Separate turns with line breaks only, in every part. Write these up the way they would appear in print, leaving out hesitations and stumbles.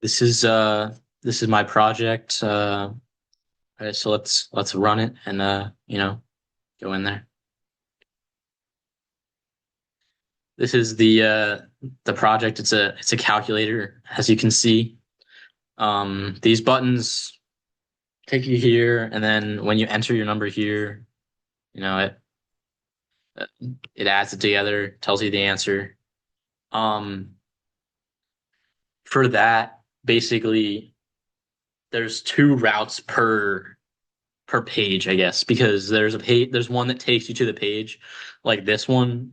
This is this is my project. All right, so let's run it and go in there. This is the project. It's a calculator, as you can see. These buttons take you here, and then when you enter your number here, you know it it adds it together, tells you the answer. Um, for that, basically, there's two routes per page, I guess, because there's one that takes you to the page, like this one.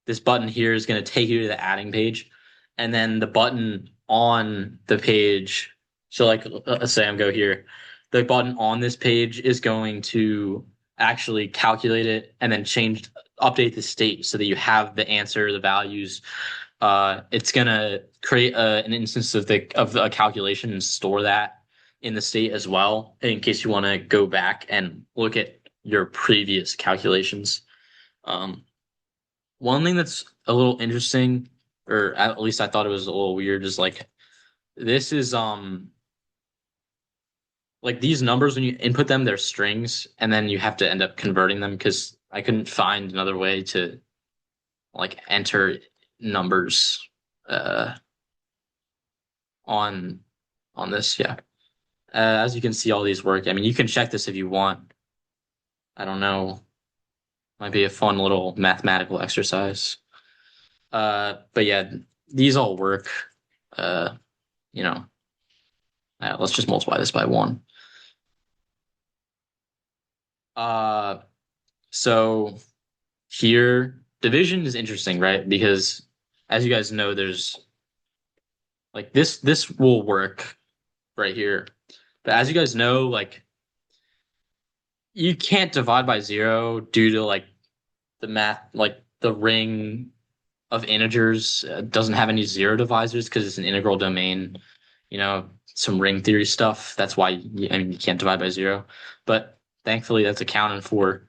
This button here is going to take you to the adding page, and then the button on the page. So, like, let's say I'm go here. The button on this page is going to actually calculate it and then update the state so that you have the answer, the values. It's gonna create an instance of the calculation and store that in the state as well, in case you want to go back and look at your previous calculations. Um, One thing that's a little interesting, or at least I thought it was a little weird, is like this is like these numbers when you input them, they're strings, and then you have to end up converting them because I couldn't find another way to like enter numbers uh on on this. Yeah. As you can see, all these work. I mean, you can check this if you want. I don't know. Might be a fun little mathematical exercise. But yeah, these all work. Uh, you know, let's just multiply this by one. Uh, so here, division is interesting, right? Because as you guys know, there's like this will work right here. But as you guys know, like you can't divide by zero due to like the math, like the ring of integers doesn't have any zero divisors because it's an integral domain, some ring theory stuff. That's why I mean you can't divide by zero. But thankfully that's accounted for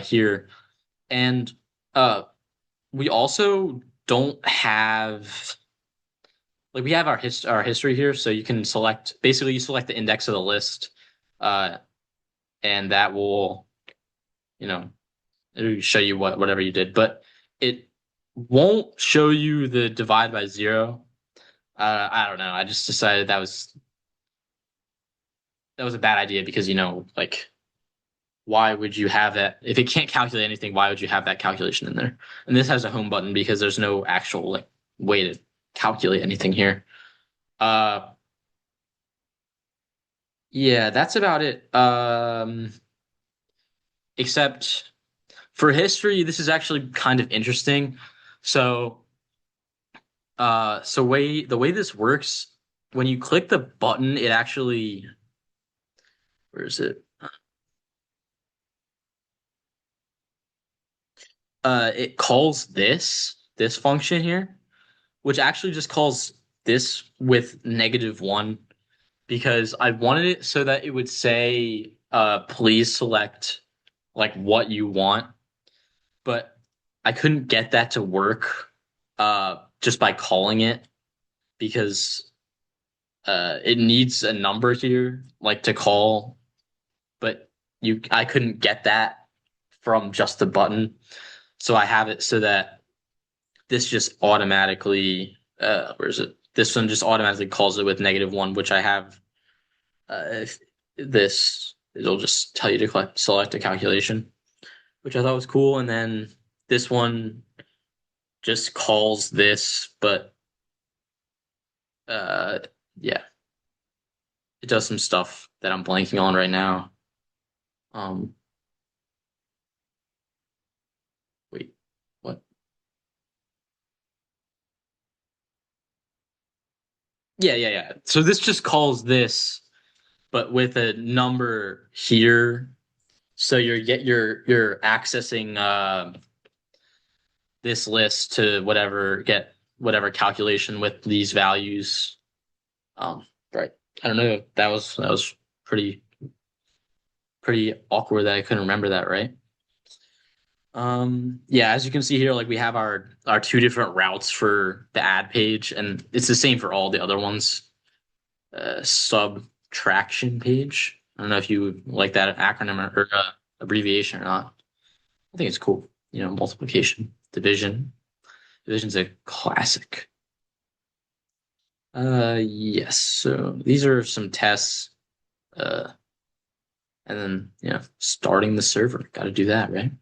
here. And uh we also don't have like we have our history here, so you can select basically you select the index of the list, uh and that will, you know, it'll show you whatever you did, but it won't show you the divide by zero. I don't know. I just decided that was a bad idea because like why would you have that if it can't calculate anything? Why would you have that calculation in there? And this has a home button because there's no actual like way to calculate anything here. Uh, yeah, that's about it. Except for history, this is actually kind of interesting. So the way this works, when you click the button, it actually, where is it? It calls this function here, which actually just calls this with -1 because I wanted it so that it would say, please select like what you want, but I couldn't get that to work just by calling it because it needs a number here, like to call, but I couldn't get that from just the button. So I have it so that this just automatically where is it? This one just automatically calls it with -1, which I have if this it'll just tell you to select a calculation, which I thought was cool. And then this one just calls this, but uh yeah, it does some stuff that I'm blanking on right now. Um Wait, what? Yeah. So this just calls this, but with a number here. So you're accessing this list to get whatever calculation with these values. Right. I don't know. That was pretty awkward that I couldn't remember that, right? Yeah, as you can see here, like we have our two different routes for the ad page, and it's the same for all the other ones. subtraction page. I don't know if you like that acronym or abbreviation or not. I think it's cool. Multiplication, division. Division's a classic. Yes. So these are some tests. Uh, and then starting the server. Got to do that, right?